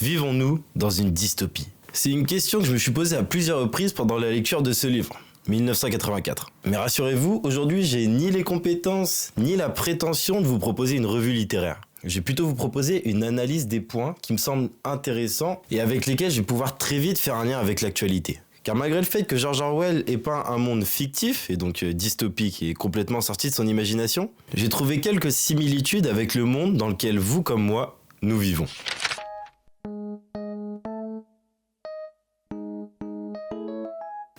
Vivons-nous dans une dystopie? C'est une question que je me suis posée à plusieurs reprises pendant la lecture de ce livre, 1984. Mais rassurez-vous, aujourd'hui, j'ai ni les compétences, ni la prétention de vous proposer une revue littéraire. Je vais plutôt vous proposer une analyse des points qui me semblent intéressants et avec lesquels je vais pouvoir très vite faire un lien avec l'actualité. Car malgré le fait que George Orwell ait peint un monde fictif, et donc dystopique et complètement sorti de son imagination, j'ai trouvé quelques similitudes avec le monde dans lequel vous comme moi, nous vivons.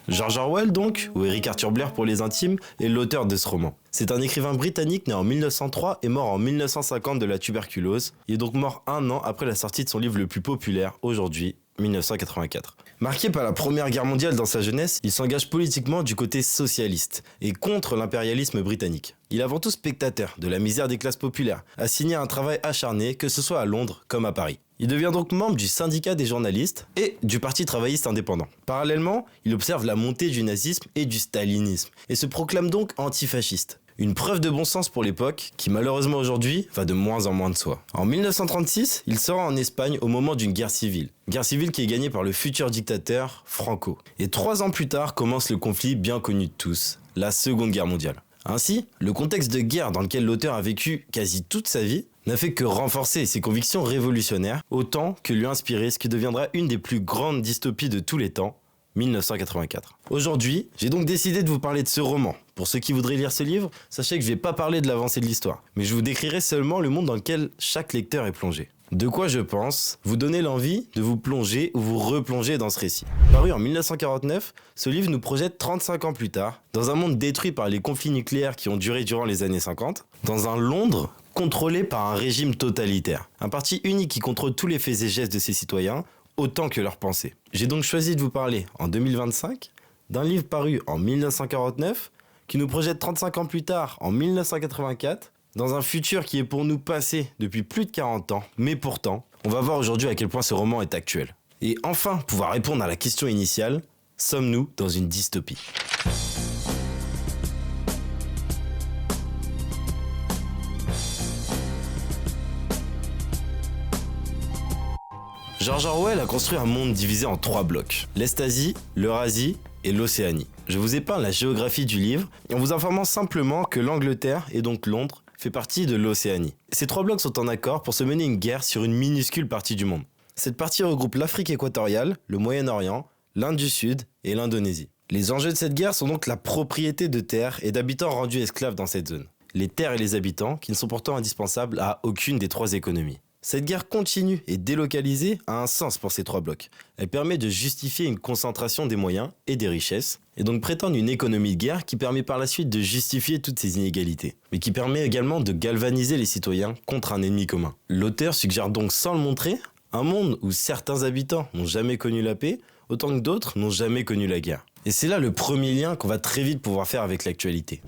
George Orwell donc, ou Eric Arthur Blair pour les intimes, est l'auteur de ce roman. C'est un écrivain britannique né en 1903 et mort en 1950 de la tuberculose. Il est donc mort un an après la sortie de son livre le plus populaire aujourd'hui, 1984. Marqué par la Première Guerre mondiale dans sa jeunesse, il s'engage politiquement du côté socialiste et contre l'impérialisme britannique. Il est avant tout spectateur de la misère des classes populaires, assigné à un travail acharné, que ce soit à Londres comme à Paris. Il devient donc membre du syndicat des journalistes et du parti travailliste indépendant. Parallèlement, il observe la montée du nazisme et du stalinisme et se proclame donc antifasciste. Une preuve de bon sens pour l'époque, qui malheureusement aujourd'hui va de moins en moins de soi. En 1936, il se rend en Espagne au moment d'une guerre civile. Guerre civile qui est gagnée par le futur dictateur Franco. Et 3 ans plus tard commence le conflit bien connu de tous, la Seconde Guerre mondiale. Ainsi, le contexte de guerre dans lequel l'auteur a vécu quasi toute sa vie n'a fait que renforcer ses convictions révolutionnaires, autant que lui inspirer ce qui deviendra une des plus grandes dystopies de tous les temps, 1984. Aujourd'hui, j'ai donc décidé de vous parler de ce roman. Pour ceux qui voudraient lire ce livre, sachez que je ne vais pas parler de l'avancée de l'histoire, mais je vous décrirai seulement le monde dans lequel chaque lecteur est plongé. De quoi je pense vous donner l'envie de vous plonger ou vous replonger dans ce récit. Paru en 1949, ce livre nous projette 35 ans plus tard, dans un monde détruit par les conflits nucléaires qui ont duré durant les années 50, dans un Londres contrôlé par un régime totalitaire. Un parti unique qui contrôle tous les faits et gestes de ses citoyens, autant que leurs pensées. J'ai donc choisi de vous parler, en 2025, d'un livre paru en 1949, qui nous projette 35 ans plus tard, en 1984, dans un futur qui est pour nous passé depuis plus de 40 ans, mais pourtant, on va voir aujourd'hui à quel point ce roman est actuel. Et enfin, pouvoir répondre à la question initiale, sommes-nous dans une dystopie ? George Orwell a construit un monde divisé en 3 blocs, l'Est-Asie, l'Eurasie et l'Océanie. Je vous épargne la géographie du livre en vous informant simplement que l'Angleterre, et donc Londres, fait partie de l'Océanie. Ces 3 blocs sont en accord pour se mener une guerre sur une minuscule partie du monde. Cette partie regroupe l'Afrique équatoriale, le Moyen-Orient, l'Inde du Sud et l'Indonésie. Les enjeux de cette guerre sont donc la propriété de terres et d'habitants rendus esclaves dans cette zone. Les terres et les habitants qui ne sont pourtant indispensables à aucune des 3 économies. Cette guerre continue et délocalisée a un sens pour ces 3 blocs. Elle permet de justifier une concentration des moyens et des richesses, et donc prétendre une économie de guerre qui permet par la suite de justifier toutes ces inégalités, mais qui permet également de galvaniser les citoyens contre un ennemi commun. L'auteur suggère donc sans le montrer, un monde où certains habitants n'ont jamais connu la paix, autant que d'autres n'ont jamais connu la guerre. Et c'est là le premier lien qu'on va très vite pouvoir faire avec l'actualité.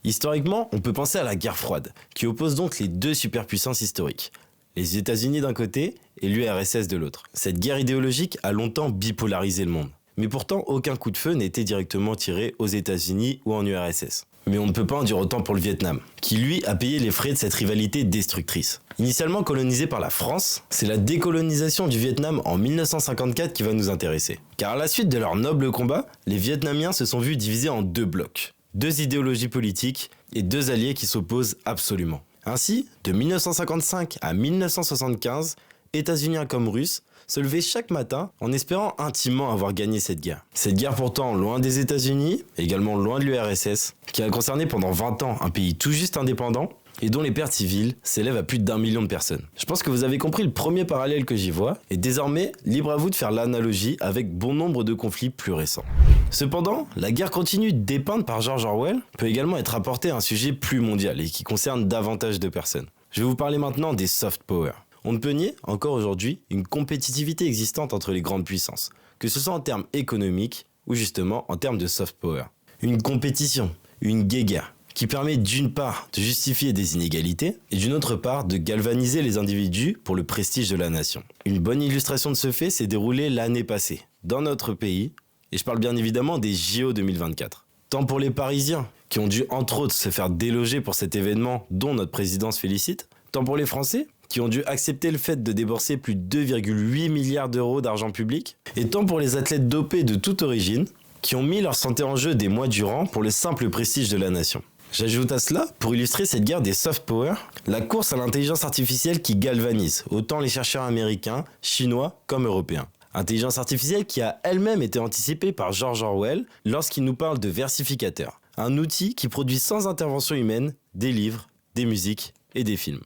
Historiquement, on peut penser à la guerre froide, qui oppose donc les 2 superpuissances historiques. Les États-Unis d'un côté et l'URSS de l'autre. Cette guerre idéologique a longtemps bipolarisé le monde. Mais pourtant, aucun coup de feu n'était directement tiré aux États-Unis ou en URSS. Mais on ne peut pas en dire autant pour le Vietnam, qui lui a payé les frais de cette rivalité destructrice. Initialement colonisé par la France, c'est la décolonisation du Vietnam en 1954 qui va nous intéresser. Car à la suite de leur noble combat, les Vietnamiens se sont vus divisés en 2 blocs. 2 idéologies politiques et 2 alliés qui s'opposent absolument. Ainsi, de 1955 à 1975, États-Uniens comme Russes se levaient chaque matin en espérant intimement avoir gagné cette guerre. Cette guerre pourtant loin des États-Unis, également loin de l'URSS, qui a concerné pendant 20 ans un pays tout juste indépendant et dont les pertes civiles s'élèvent à plus d'1 million de personnes. Je pense que vous avez compris le premier parallèle que j'y vois, et désormais, libre à vous de faire l'analogie avec bon nombre de conflits plus récents. Cependant, la guerre continue dépeinte par George Orwell peut également être apportée à un sujet plus mondial et qui concerne davantage de personnes. Je vais vous parler maintenant des soft power. On ne peut nier, encore aujourd'hui, une compétitivité existante entre les grandes puissances, que ce soit en termes économiques ou justement en termes de soft power. Une compétition, une guéguerre, qui permet d'une part de justifier des inégalités et d'une autre part de galvaniser les individus pour le prestige de la nation. Une bonne illustration de ce fait s'est déroulée l'année passée, dans notre pays, et je parle bien évidemment des JO 2024. Tant pour les Parisiens, qui ont dû entre autres se faire déloger pour cet événement dont notre président se félicite, tant pour les Français, qui ont dû accepter le fait de débourser plus de 2,8 milliards d'euros d'argent public, et tant pour les athlètes dopés de toute origine, qui ont mis leur santé en jeu des mois durant pour le simple prestige de la nation. J'ajoute à cela, pour illustrer cette guerre des soft power, la course à l'intelligence artificielle qui galvanise autant les chercheurs américains, chinois comme européens. Intelligence artificielle qui a elle-même été anticipée par George Orwell lorsqu'il nous parle de versificateur, un outil qui produit sans intervention humaine des livres, des musiques et des films.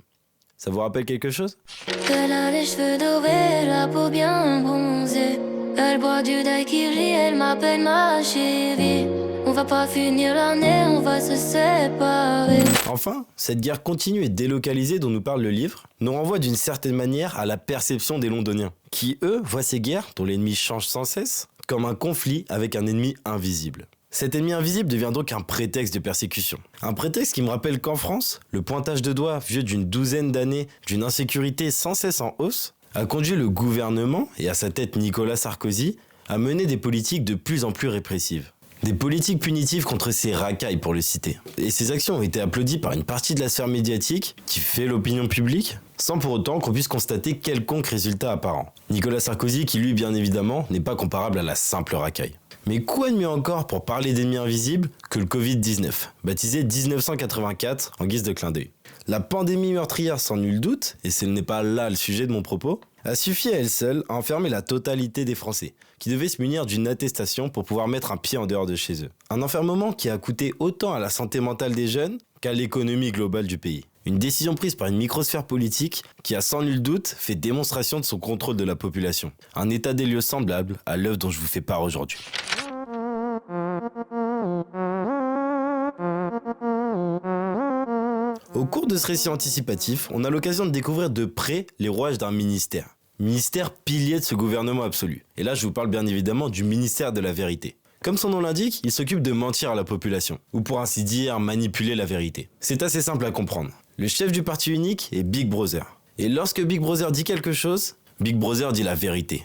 Ça vous rappelle quelque chose ? Elle a les cheveux dorés, la peau bien bronzée. Elle boit du daiquiri, elle m'appelle ma chérie. On va pas finir l'année, on va se séparer. Enfin, cette guerre continue et délocalisée dont nous parle le livre nous renvoie d'une certaine manière à la perception des Londoniens, qui eux voient ces guerres, dont l'ennemi change sans cesse, comme un conflit avec un ennemi invisible. Cet ennemi invisible devient donc un prétexte de persécution. Un prétexte qui me rappelle qu'en France, le pointage de doigts vieux d'une douzaine d'années d'une insécurité sans cesse en hausse a conduit le gouvernement, et à sa tête Nicolas Sarkozy, à mener des politiques de plus en plus répressives. Des politiques punitives contre ces racailles pour le citer. Et ces actions ont été applaudies par une partie de la sphère médiatique qui fait l'opinion publique, sans pour autant qu'on puisse constater quelconque résultat apparent. Nicolas Sarkozy qui lui bien évidemment n'est pas comparable à la simple racaille. Mais quoi de mieux encore pour parler d'ennemis invisibles que le Covid-19, baptisé 1984 en guise de clin d'œil. La pandémie meurtrière sans nul doute, et ce n'est pas là le sujet de mon propos, a suffi à elle seule à enfermer la totalité des Français, qui devaient se munir d'une attestation pour pouvoir mettre un pied en dehors de chez eux. Un enfermement qui a coûté autant à la santé mentale des jeunes qu'à l'économie globale du pays. Une décision prise par une microsphère politique qui a sans nul doute fait démonstration de son contrôle de la population. Un état des lieux semblable à l'œuvre dont je vous fais part aujourd'hui. Au cours de ce récit anticipatif, on a l'occasion de découvrir de près les rouages d'un ministère. Ministère pilier de ce gouvernement absolu. Et là, je vous parle bien évidemment du ministère de la vérité. Comme son nom l'indique, il s'occupe de mentir à la population, ou pour ainsi dire, manipuler la vérité. C'est assez simple à comprendre. Le chef du parti unique est Big Brother. Et lorsque Big Brother dit quelque chose, Big Brother dit la vérité.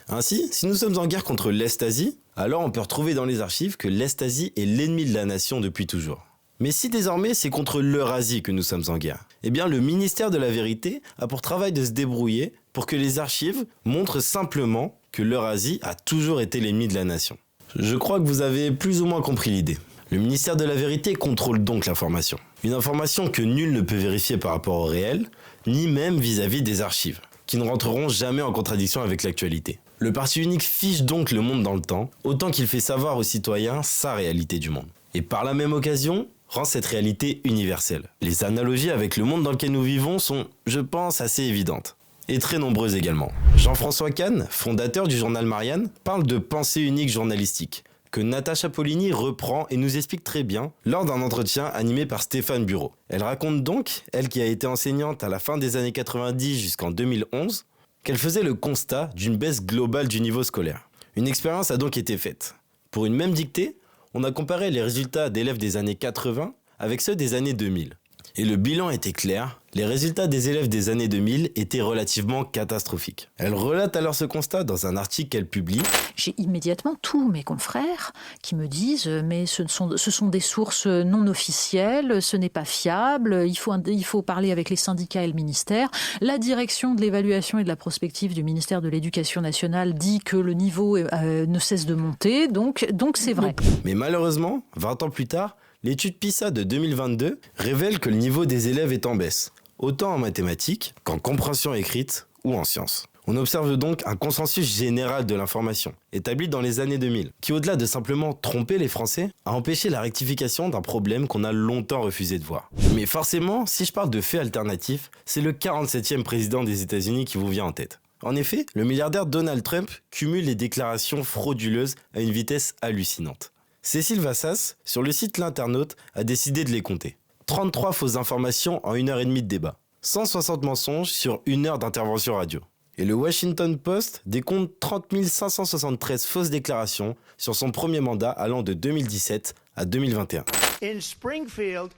Ainsi, si nous sommes en guerre contre l'Est-Asie, alors on peut retrouver dans les archives que l'Est-Asie est l'ennemi de la nation depuis toujours. Mais si désormais c'est contre l'Eurasie que nous sommes en guerre, eh bien le ministère de la Vérité a pour travail de se débrouiller pour que les archives montrent simplement que l'Eurasie a toujours été l'ennemi de la nation. Je crois que vous avez plus ou moins compris l'idée. Le ministère de la Vérité contrôle donc l'information. Une information que nul ne peut vérifier par rapport au réel, ni même vis-à-vis des archives, qui ne rentreront jamais en contradiction avec l'actualité. Le parti unique fiche donc le monde dans le temps, autant qu'il fait savoir aux citoyens sa réalité du monde. Et par la même occasion, rend cette réalité universelle. Les analogies avec le monde dans lequel nous vivons sont, je pense, assez évidentes. Et très nombreuses également. Jean-François Kahn, fondateur du journal Marianne, parle de pensée unique journalistique, que Natacha Polony reprend et nous explique très bien lors d'un entretien animé par Stéphane Bureau. Elle raconte donc, elle qui a été enseignante à la fin des années 90 jusqu'en 2011, qu'elle faisait le constat d'une baisse globale du niveau scolaire. Une expérience a donc été faite. Pour une même dictée, on a comparé les résultats d'élèves des années 80 avec ceux des années 2000. Et le bilan était clair, les résultats des élèves des années 2000 étaient relativement catastrophiques. Elle relate alors ce constat dans un article qu'elle publie. J'ai immédiatement tous mes confrères qui me disent « mais ce sont des sources non officielles, ce n'est pas fiable, il faut parler avec les syndicats et le ministère. La direction de l'évaluation et de la prospective du ministère de l'Éducation nationale dit que le niveau ne cesse de monter, donc c'est vrai. » Mais malheureusement, 20 ans plus tard, l'étude PISA de 2022 révèle que le niveau des élèves est en baisse, autant en mathématiques qu'en compréhension écrite ou en sciences. On observe donc un consensus général de l'information, établi dans les années 2000, qui au-delà de simplement tromper les Français, a empêché la rectification d'un problème qu'on a longtemps refusé de voir. Mais forcément, si je parle de faits alternatifs, c'est le 47e président des États-Unis qui vous vient en tête. En effet, le milliardaire Donald Trump cumule les déclarations frauduleuses à une vitesse hallucinante. Cécile Vassas, sur le site L'Internaute, a décidé de les compter. 33 fausses informations en 1h30 de débat. 160 mensonges sur 1 heure d'intervention radio. Et le Washington Post décompte 30 573 fausses déclarations sur son premier mandat allant de 2017 à 2021. In Springfield,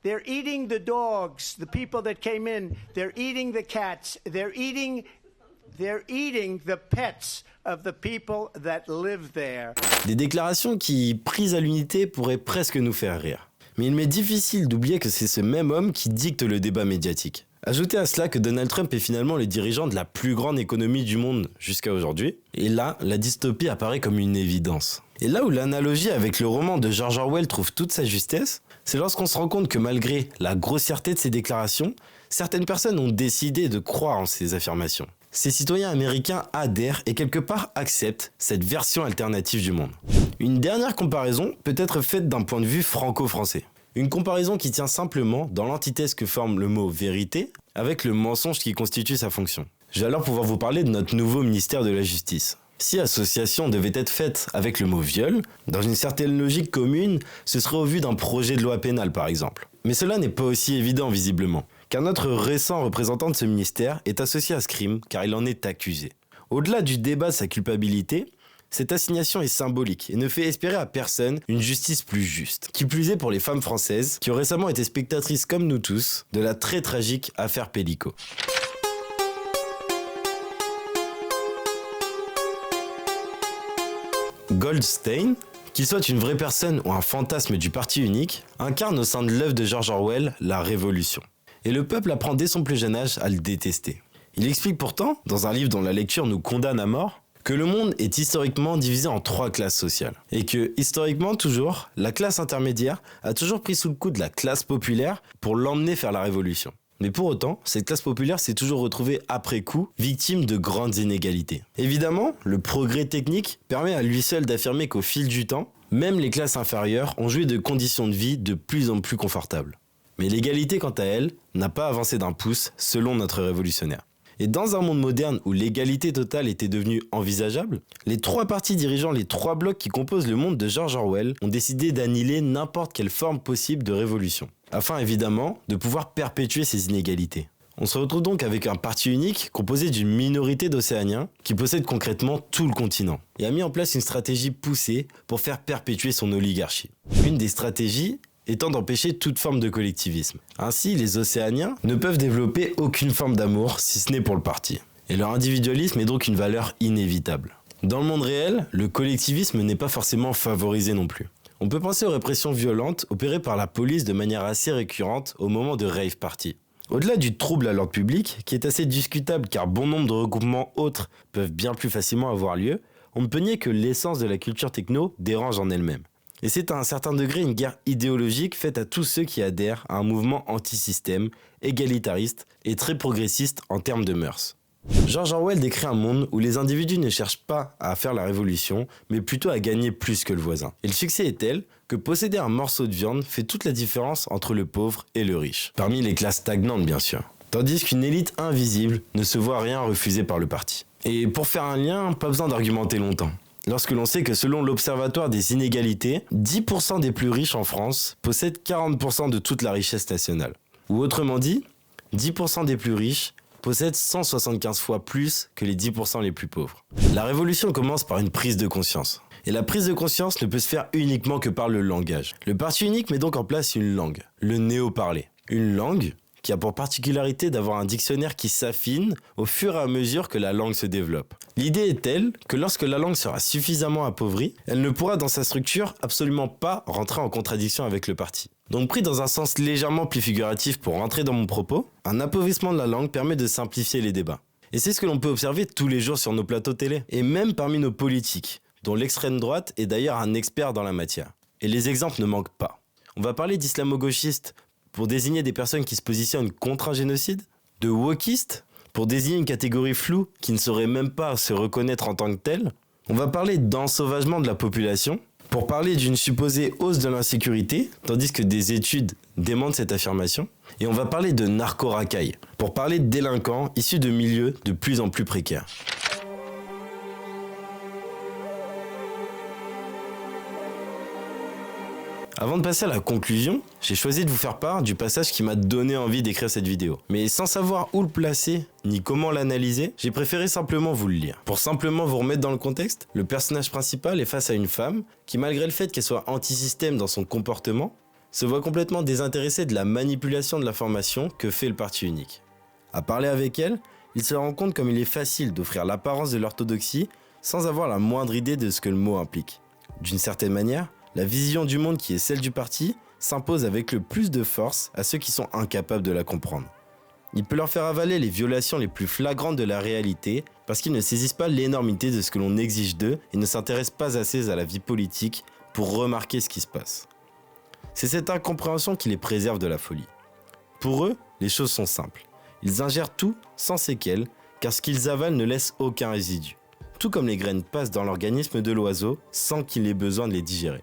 they're eating the dogs, the people that came in. They're eating the cats. They're eating the pets of the people that live there. Des déclarations qui, prises à l'unité, pourraient presque nous faire rire. Mais il m'est difficile d'oublier que c'est ce même homme qui dicte le débat médiatique. Ajoutez à cela que Donald Trump est finalement le dirigeant de la plus grande économie du monde jusqu'à aujourd'hui, et là, la dystopie apparaît comme une évidence. Et là où l'analogie avec le roman de George Orwell trouve toute sa justesse, c'est lorsqu'on se rend compte que malgré la grossièreté de ses déclarations, certaines personnes ont décidé de croire en ces affirmations. Ces citoyens américains adhèrent et quelque part acceptent cette version alternative du monde. Une dernière comparaison peut être faite d'un point de vue franco-français. Une comparaison qui tient simplement dans l'antithèse que forme le mot vérité avec le mensonge qui constitue sa fonction. Je vais alors pouvoir vous parler de notre nouveau ministère de la Justice. Si association devait être faite avec le mot viol, dans une certaine logique commune, ce serait au vu d'un projet de loi pénale par exemple. Mais cela n'est pas aussi évident visiblement, car notre récent représentant de ce ministère est associé à ce crime car il en est accusé. Au-delà du débat de sa culpabilité, cette assignation est symbolique et ne fait espérer à personne une justice plus juste. Qui plus est pour les femmes françaises qui ont récemment été spectatrices comme nous tous de la très tragique affaire Pellico. Goldstein, qu'il soit une vraie personne ou un fantasme du parti unique, incarne au sein de l'œuvre de George Orwell la révolution. Et le peuple apprend dès son plus jeune âge à le détester. Il explique pourtant, dans un livre dont la lecture nous condamne à mort, que le monde est historiquement divisé en 3 classes sociales. Et que, historiquement toujours, la classe intermédiaire a toujours pris sous le coup de la classe populaire pour l'emmener vers la révolution. Mais pour autant, cette classe populaire s'est toujours retrouvée après coup victime de grandes inégalités. Évidemment, le progrès technique permet à lui seul d'affirmer qu'au fil du temps, même les classes inférieures ont joui de conditions de vie de plus en plus confortables. Mais l'égalité, quant à elle, n'a pas avancé d'un pouce selon notre révolutionnaire. Et dans un monde moderne où l'égalité totale était devenue envisageable, les 3 partis dirigeant les 3 blocs qui composent le monde de George Orwell ont décidé d'annihiler n'importe quelle forme possible de révolution, afin évidemment de pouvoir perpétuer ces inégalités. On se retrouve donc avec un parti unique composé d'une minorité d'Océaniens qui possède concrètement tout le continent et a mis en place une stratégie poussée pour faire perpétuer son oligarchie. Une des stratégies étant d'empêcher toute forme de collectivisme. Ainsi, les Océaniens ne peuvent développer aucune forme d'amour si ce n'est pour le parti. Et leur individualisme est donc une valeur inévitable. Dans le monde réel, le collectivisme n'est pas forcément favorisé non plus. On peut penser aux répressions violentes opérées par la police de manière assez récurrente au moment de rave party. Au-delà du trouble à l'ordre public, qui est assez discutable car bon nombre de regroupements autres peuvent bien plus facilement avoir lieu, on ne peut nier que l'essence de la culture techno dérange en elle-même. Et c'est à un certain degré une guerre idéologique faite à tous ceux qui adhèrent à un mouvement anti-système, égalitariste et très progressiste en termes de mœurs. George Orwell décrit un monde où les individus ne cherchent pas à faire la révolution, mais plutôt à gagner plus que le voisin. Et le succès est tel que posséder un morceau de viande fait toute la différence entre le pauvre et le riche. Parmi les classes stagnantes bien sûr. Tandis qu'une élite invisible ne se voit rien refusé par le parti. Et pour faire un lien, pas besoin d'argumenter longtemps. Lorsque l'on sait que selon l'Observatoire des inégalités, 10% des plus riches en France possèdent 40% de toute la richesse nationale. Ou autrement dit, 10% des plus riches possèdent 175 fois plus que les 10% les plus pauvres. La révolution commence par une prise de conscience. Et la prise de conscience ne peut se faire uniquement que par le langage. Le parti unique met donc en place une langue, le néo-parler. Une langue qui a pour particularité d'avoir un dictionnaire qui s'affine au fur et à mesure que la langue se développe. L'idée est telle que lorsque la langue sera suffisamment appauvrie, elle ne pourra dans sa structure absolument pas rentrer en contradiction avec le parti. Donc pris dans un sens légèrement plus figuratif pour rentrer dans mon propos, un appauvrissement de la langue permet de simplifier les débats. Et c'est ce que l'on peut observer tous les jours sur nos plateaux télé, et même parmi nos politiques, dont l'extrême droite est d'ailleurs un expert dans la matière. Et les exemples ne manquent pas. On va parler d'islamo-gauchistes pour désigner des personnes qui se positionnent contre un génocide, de wokistes pour désigner une catégorie floue qui ne saurait même pas se reconnaître en tant que telle. On va parler d'ensauvagement de la population pour parler d'une supposée hausse de l'insécurité, tandis que des études démentent cette affirmation. Et on va parler de narco-racailles pour parler de délinquants issus de milieux de plus en plus précaires. Avant de passer à la conclusion, j'ai choisi de vous faire part du passage qui m'a donné envie d'écrire cette vidéo. Mais sans savoir où le placer, ni comment l'analyser, j'ai préféré simplement vous le lire. Pour simplement vous remettre dans le contexte, le personnage principal est face à une femme qui, malgré le fait qu'elle soit anti-système dans son comportement, se voit complètement désintéressée de la manipulation de l'information que fait le parti unique. À parler avec elle, il se rend compte comme il est facile d'offrir l'apparence de l'orthodoxie sans avoir la moindre idée de ce que le mot implique. D'une certaine manière, la vision du monde qui est celle du parti s'impose avec le plus de force à ceux qui sont incapables de la comprendre. Il peut leur faire avaler les violations les plus flagrantes de la réalité parce qu'ils ne saisissent pas l'énormité de ce que l'on exige d'eux et ne s'intéressent pas assez à la vie politique pour remarquer ce qui se passe. C'est cette incompréhension qui les préserve de la folie. Pour eux, les choses sont simples. Ils ingèrent tout sans séquelles car ce qu'ils avalent ne laisse aucun résidu. Tout comme les graines passent dans l'organisme de l'oiseau sans qu'il ait besoin de les digérer.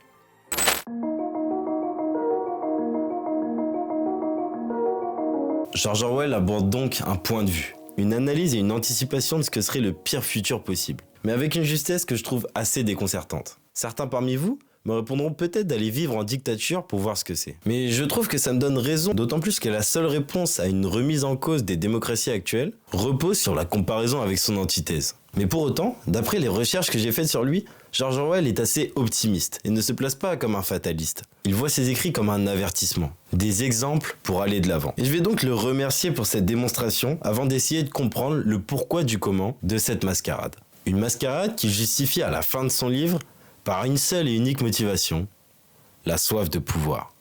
George Orwell aborde donc un point de vue, une analyse et une anticipation de ce que serait le pire futur possible, mais avec une justesse que je trouve assez déconcertante. Certains parmi vous me répondront peut-être d'aller vivre en dictature pour voir ce que c'est. Mais je trouve que ça me donne raison, d'autant plus que la seule réponse à une remise en cause des démocraties actuelles repose sur la comparaison avec son antithèse. Mais pour autant, d'après les recherches que j'ai faites sur lui, George Orwell est assez optimiste et ne se place pas comme un fataliste. Il voit ses écrits comme un avertissement, des exemples pour aller de l'avant. Et je vais donc le remercier pour cette démonstration avant d'essayer de comprendre le pourquoi du comment de cette mascarade. Une mascarade qui justifie à la fin de son livre par une seule et unique motivation, la soif de pouvoir.